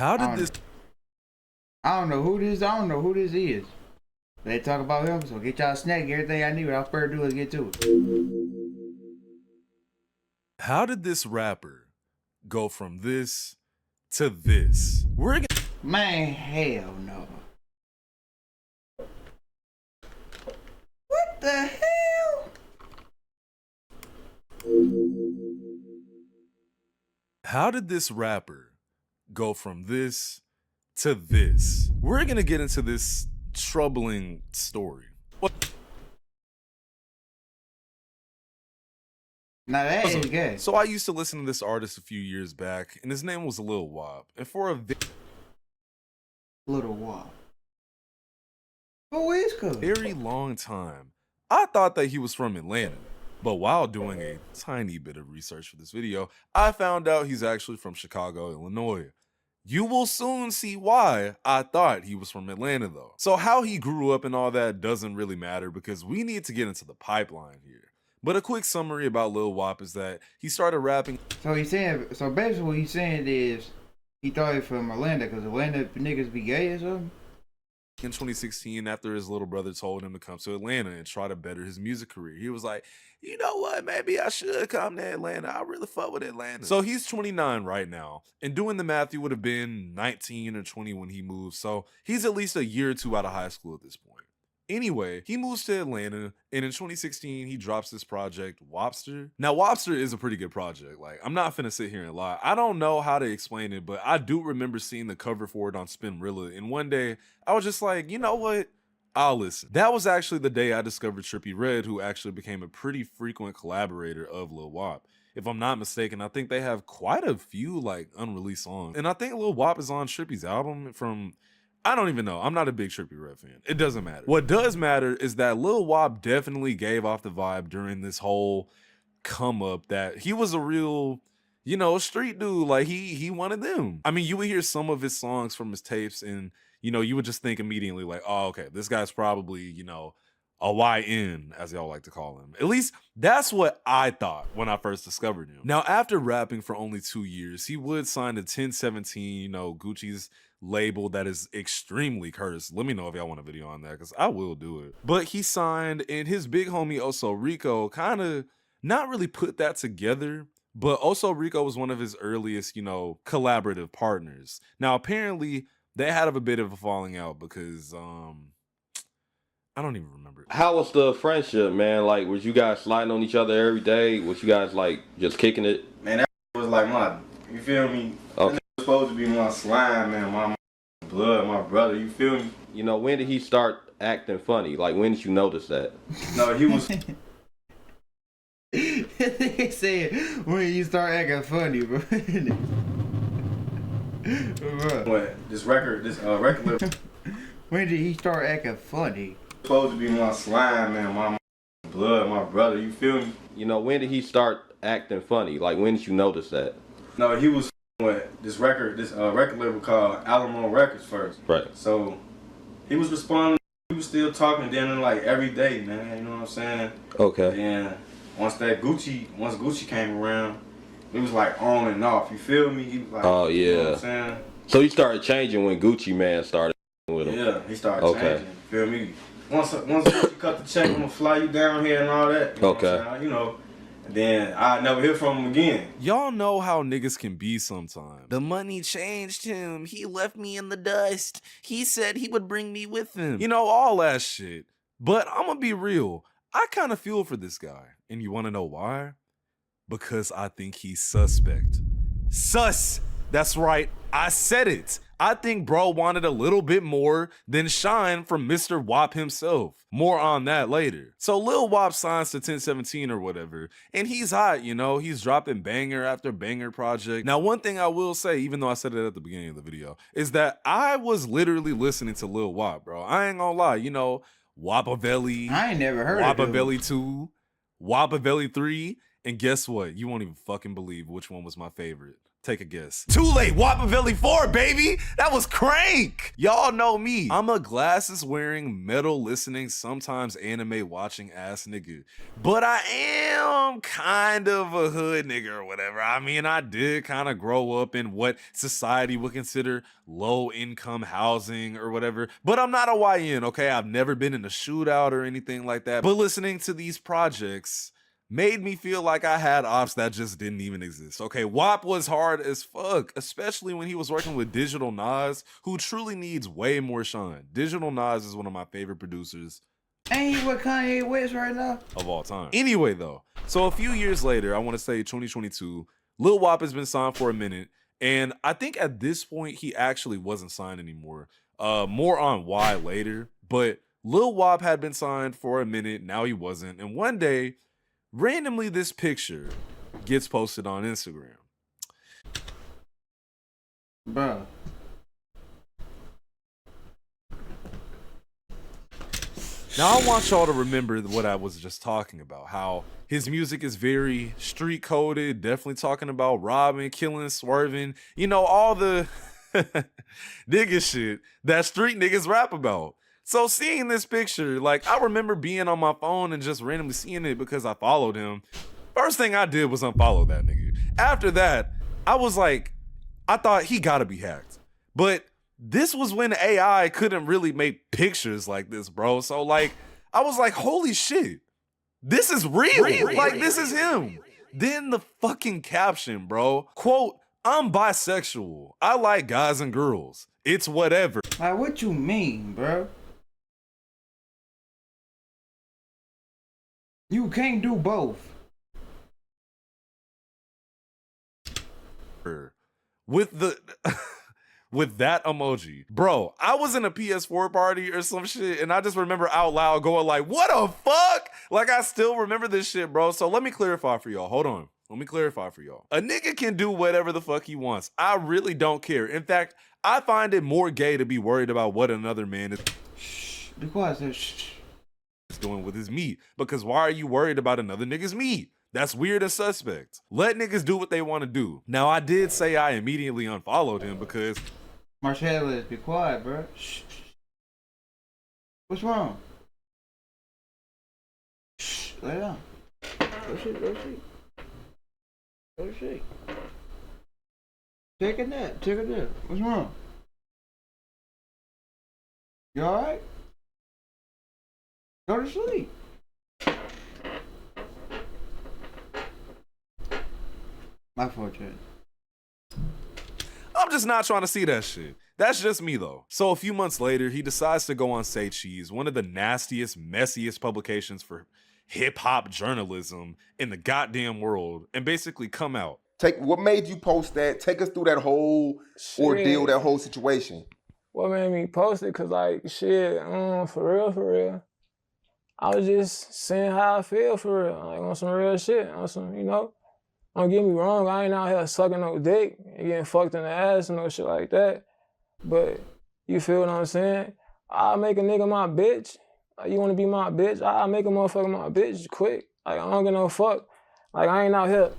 How I did don't this know. I don't know who this. I don't know who this is. They talk about him, so get y'all snack. Everything I need without further ado, let's get to it. how did this rapper go from this to this? We're gonna Man, hell no. What the hell? How did this rapper go from this to this? We're gonna get into this troubling story. Now that is good. So I used to listen to this artist a few years back, and his name was Lil Wop. And for a Little Wop. Who is Cuz? very long time, I thought that he was from Atlanta. But while doing a tiny bit of research for this video, I found out he's actually from Chicago, Illinois. You will soon see why I thought he was from Atlanta though. So how he grew up and all that doesn't really matter because we need to get into the pipeline here. But a quick summary about Lil Wop is that he started rapping So he's saying. So basically, what he's saying is he thought he was from Atlanta because Atlanta niggas be gay or something. in 2016 after his little brother told him to come to Atlanta and try to better his music career. He was like, you know what, maybe I should come to Atlanta. I really fuck with Atlanta. So he's 29 right now. And doing the math, he would have been 19 or 20 when he moved. So he's at least a year or two out of high school at this point. Anyway, he moves to Atlanta, and in 2016, he drops this project, Wopster. Now, Wopster is a pretty good project. Like, I'm not finna sit here and lie. I don't know how to explain it, but I do remember seeing the cover for it on Spinrilla, and one day, I was just like, you know what? I'll listen. That was actually the day I discovered Trippie Redd, who actually became a pretty frequent collaborator of Lil Wop. If I'm not mistaken, I think they have quite a few, like, unreleased songs. And I think Lil Wop is on Trippie's album from... I don't even know. I'm not a big Trippie Redd fan. It doesn't matter. What does matter is that Lil Wop definitely gave off the vibe during this whole come up that he was a real, you know, street dude. Like he wanted them. I mean, you would hear some of his songs from his tapes and, you know, you would just think immediately like, oh, okay, this guy's probably, you know, a YN, as y'all like to call him. At least that's what I thought when I first discovered him. Now, after rapping for only 2 years, he would sign to 1017, you know, Gucci's label that is extremely cursed. Let me know if y'all want a video on that because I will do it. But he signed, and his big homie Oso Rico kind of not really put that together. But Oso Rico was one of his earliest, you know, collaborative partners. Now, apparently, they had a bit of a falling out because I don't even remember. How was the friendship, man? Like, was you guys sliding on each other every day? Was you guys like just kicking it? Man, that was like my, you feel me? Okay. That was supposed to be my slime, man, my blood, my brother, you feel me? You know, when did he start acting funny? Like, when did you notice that? No, he was, They said when you start acting funny, bro. Bro, what, this record label was when did he start acting funny? supposed to be my slime, man, my blood, my brother, you feel me? You know, when did he start acting funny? Like, when did you notice that? No, he was what, this record label called Alamo Records first. Right. So, he was responding, he was still talking then like every day, man, you know what I'm saying? Okay. And once Gucci came around, it was like on and off, you feel me? He was like, Oh, you know what yeah. I'm saying? So he started changing when Gucci Man started with him. Yeah, he started Okay. changing. You feel me? Once you cut the check, I'm gonna fly you down here and all that. You know Okay. what I'm saying? You know, and then I never hear from him again. Y'all know how niggas can be sometimes. The money changed him. He left me in the dust. He said he would bring me with him. You know, all that shit. But I'm gonna be real. I kind of feel for this guy. And you wanna know why? Because I think he's suspect. Sus! That's right. I said it. I think bro wanted a little bit more than shine from Mr. Wop himself. More on that later. So Lil Wop signs to 1017 or whatever, and he's hot, you know, he's dropping banger after banger project. Now, one thing I will say, even though I said it at the beginning of the video, is that I was literally listening to Lil Wop, bro. I ain't gonna lie, you know, Wapavelli, I ain't never heard of him. Wapavelli 2, Wapavelli 3, and guess what? You won't even fucking believe which one was my favorite. Take a guess. Too late, Wappavelli 4, baby! That was crank! Y'all know me. I'm a glasses wearing, metal listening, sometimes anime watching ass nigga. But I am kind of a hood nigga or whatever. I mean, I did kind of grow up in what society would consider low income housing or whatever. But I'm not a YN, okay? I've never been in a shootout or anything like that. But listening to these projects made me feel like I had ops that just didn't even exist. Okay, WAP was hard as fuck, especially when he was working with Digital Nas, who truly needs way more shine. Digital Nas is one of my favorite producers Ain't he with Kanye West right now? of all time. Anyway, though, so a few years later, I want to say 2022, Lil Wop has been signed for a minute, and I think at this point he actually wasn't signed anymore. More on why later, but Lil Wop had been signed for a minute, now he wasn't, and one day, randomly, this picture gets posted on Instagram. Bro. Now, I want y'all to remember what I was just talking about, how his music is very street coded, definitely talking about robbing, killing, swerving, you know, all the nigga shit that street niggas rap about. So seeing this picture, like, I remember being on my phone and just randomly seeing it because I followed him. First thing I did was unfollow that nigga. After that, I was like, I thought he gotta be hacked. But this was when AI couldn't really make pictures like this, bro. So like, I was like, holy shit, this is real. Like, this is him. Then the fucking caption, bro. Quote, I'm bisexual. I like guys and girls. It's whatever. Like, what you mean, bro? You can't do both. With the with that emoji. Bro, I was in a PS4 party or some shit, and I just remember out loud going like, what the fuck? Like, I still remember this shit, bro. So let me clarify for y'all. Hold on. Let me clarify for y'all. A nigga can do whatever the fuck he wants. I really don't care. In fact, I find it more gay to be worried about what another man is Be quiet, shh. doing with his meat. Because why are you worried about another nigga's meat? That's weird and suspect. Let niggas do what they want to do. Now, I did say I immediately unfollowed him because Marcellus, be quiet, bro. Shh. What's wrong? Shh. Lay down. Go shit. Go shit. Take a nap. What's wrong? You alright? Go to sleep. My fault, Chad. I'm just not trying to see that shit. That's just me though. So a few months later, he decides to go on Say Cheese, one of the nastiest, messiest publications for hip hop journalism in the goddamn world, and basically come out. What made you post that? Take us through that whole ordeal, that whole situation. What made me post it? Cause like shit, for real. I was just saying how I feel for real, like on some real shit, on some, you know. Don't get me wrong, I ain't out here sucking no dick and getting fucked in the ass and no shit like that. But you feel what I'm saying? I'll make a nigga my bitch. Like, you wanna be my bitch? I'll make a motherfucker my bitch quick. Like, I don't give no fuck. Like, I ain't out here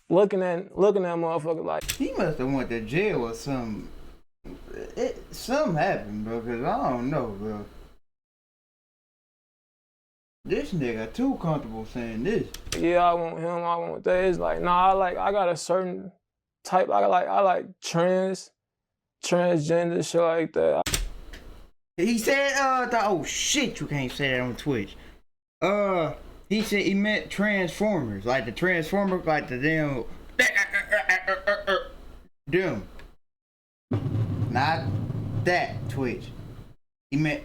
looking at motherfucker like. He must have went to jail or something. Something happened, bro, cause I don't know, bro. This nigga too comfortable saying this. Yeah, I want him, I want that. It's like, nah, I got a certain type, I like transgender, shit like that. He said, oh shit, you can't say that on Twitch. He said he meant Transformers, like the Transformers, like the damn, them. Not that Twitch. He meant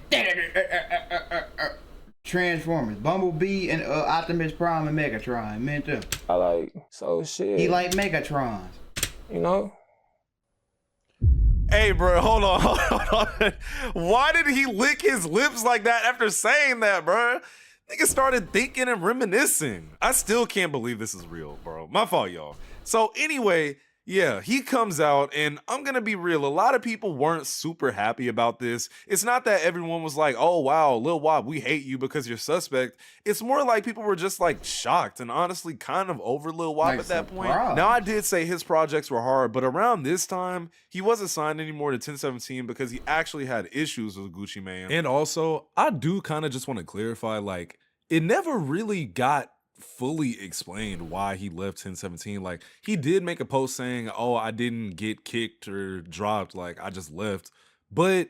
Transformers, Bumblebee and Optimus Prime and Megatron. He meant them. I like, so shit. He like Megatrons. You know? Hey, bro, hold on. Why did he lick his lips like that after saying that, bro? Nigga started thinking and reminiscing. I still can't believe this is real, bro. My fault, y'all. So anyway, Yeah, he comes out, and I'm gonna be real. A lot of people weren't super happy about this. It's not that everyone was like, oh wow, Lil Wop, we hate you because you're suspect. It's more like people were just like shocked and honestly kind of over Lil Wop Like at that point. surprised. Now, I did say his projects were hard, but around this time, he wasn't signed anymore to 1017 because he actually had issues with Gucci Mane. And also, I do kind of just want to clarify, like, it never really got fully explained why he left 1017. Like, he did make a post saying, oh, I didn't get kicked or dropped, like I just left. But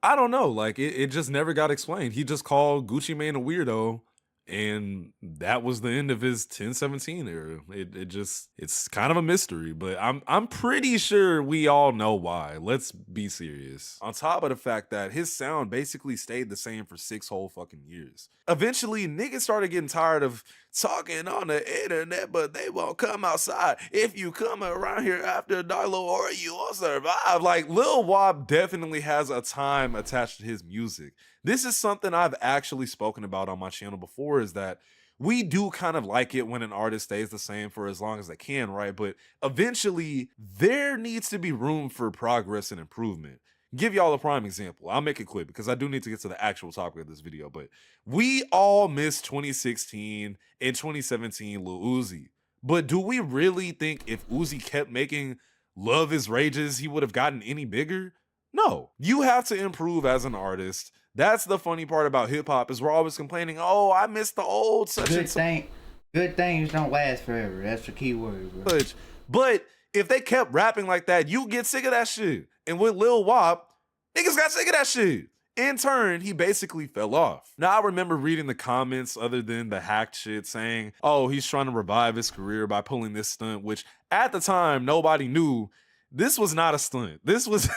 I don't know, like it just never got explained. He just called Gucci Mane a weirdo, and that was the end of his 1017 era. It's kind of a mystery, but I'm pretty sure we all know why. Let's be serious. On top of the fact that his sound basically stayed the same for 6 whole fucking years. Eventually, niggas started getting tired of talking on the internet, but they won't come outside. If you come around here after dark, or you won't survive. Like, Lil Wop definitely has a time attached to his music. This is something I've actually spoken about on my channel before, is that we do kind of like it when an artist stays the same for as long as they can, right? But eventually, there needs to be room for progress and improvement. Give y'all a prime example. I'll make it quick because I do need to get to the actual topic of this video, but we all miss 2016 and 2017 Lil Uzi. But do we really think if Uzi kept making Love Is Rages, he would have gotten any bigger? No. You have to improve as an artist. That's the funny part about hip hop, is we're always complaining, oh, I miss the old such and such. Good things don't last forever. That's the key word, bro. But if they kept rapping like that, you get sick of that shit. And with Lil Wop, niggas got sick of that shit. In turn, he basically fell off. Now, I remember reading the comments other than the hacked shit saying, oh, he's trying to revive his career by pulling this stunt, which at the time, nobody knew this was not a stunt. This was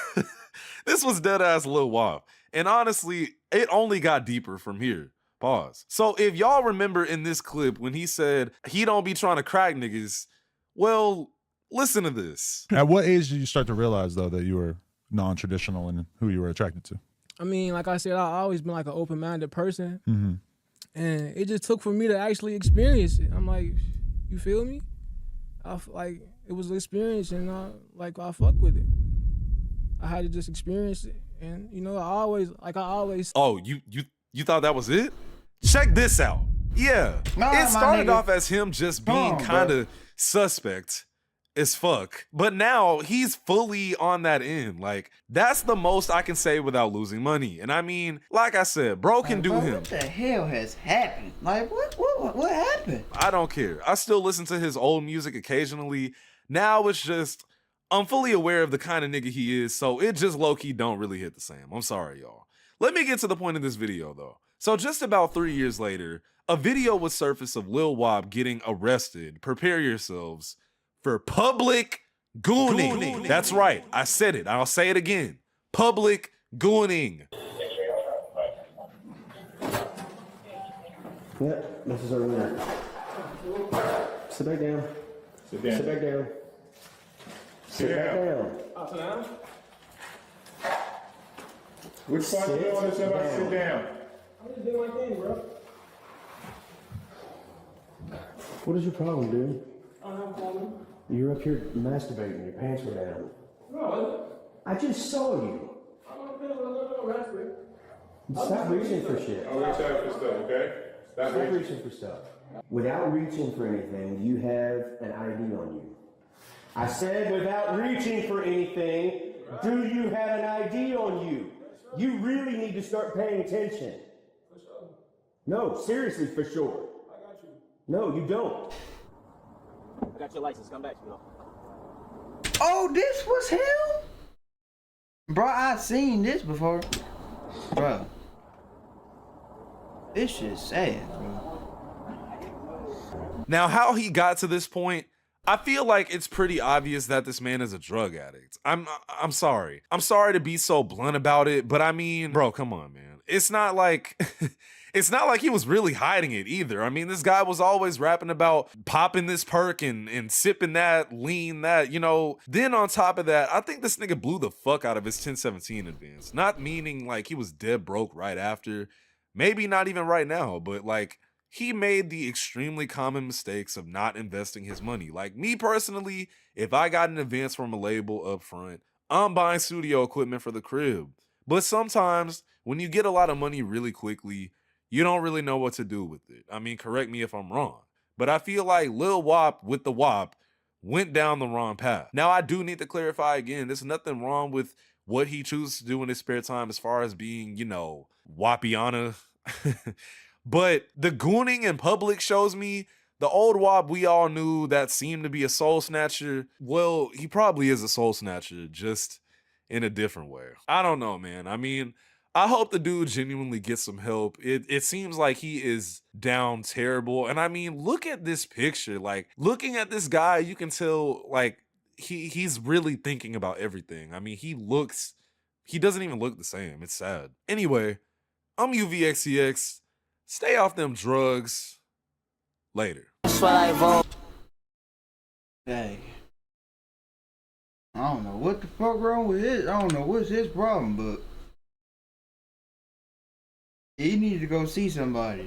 this was dead ass Lil Wop. And honestly, it only got deeper from here. Pause. So if y'all remember in this clip when he said he don't be trying to crack niggas, well, listen to this. At what age did you start to realize, though, that you were non-traditional in who you were attracted to? I mean, like I said, I've always been like an open-minded person. Mm-hmm. And it just took for me to actually experience it. I'm like, you feel me? Like, it was an experience, and I fuck with it. I had to just experience it. And, you know, I always. Oh, you thought that was it? Check this out. Yeah, it started off as him just being kind of suspect as fuck, but now he's fully on that end. Like, that's the most I can say without losing money. And I mean, like I said, bro can do him. What the hell has happened? Like, what happened? I don't care. I still listen to his old music occasionally. Now it's just, I'm fully aware of the kind of nigga he is, so it just low-key don't really hit the same. I'm sorry, y'all. Let me get to the point of this video, though. So just about 3 years later, a video would surface of Lil Wop getting arrested. Prepare yourselves for public gooning. That's right. I said it. I'll say it again. Public gooning. Yep, this is our winner. Sit back down. Sit down. Sit back down. Sit back down. Which part do you want to sit down? I'm just doing my thing, bro. What is your problem, dude? I don't have a problem. You're up here masturbating. Your pants were down. No, I just saw you. I'm not feeling Stop reaching for shit. I'll reach out for stuff, okay? Stop reaching for stuff. Without reaching for anything, you have an ID on you. I said without reaching for anything, do you have an ID on you? You really need to start paying attention. For sure. No, seriously, for sure. I got you. No, you don't. I got your license. Come back, you. Oh, this was him? Bro, I seen this before. Bro. This shit's sad, bro. Now, how he got to this point, I feel like it's pretty obvious that this man is a drug addict. I'm sorry. I'm sorry to be so blunt about it, but I mean, bro, come on, man. It's not like it's not like he was really hiding it either. I mean, this guy was always rapping about popping this perk and sipping that, lean that, you know. Then on top of that, I think this nigga blew the fuck out of his 1017 advance. Not meaning like he was dead broke right after. Maybe not even right now, but like, he made the extremely common mistakes of not investing his money. Like me personally, if I got an advance from a label up front, I'm buying studio equipment for the crib. But sometimes when you get a lot of money really quickly, you don't really know what to do with it. I mean, correct me if I'm wrong. But I feel like Lil Wop with the WAP went down the wrong path. Now, I do need to clarify again, there's nothing wrong with what he chooses to do in his spare time as far as being, you know, Wapiana. But the gooning in public shows me the old WAP we all knew that seemed to be a soul snatcher. Well, he probably is a soul snatcher, just in a different way. I don't know, man. I mean, I hope the dude genuinely gets some help. It seems like he is down terrible. And I mean, look at this picture. Like, looking at this guy, you can tell, like, he's really thinking about everything. I mean, he doesn't even look the same. It's sad. Anyway, I'm UVXCX. Stay off them drugs. Later. Hey. I don't know what the fuck wrong with it. I don't know what's his problem, but he needs to go see somebody.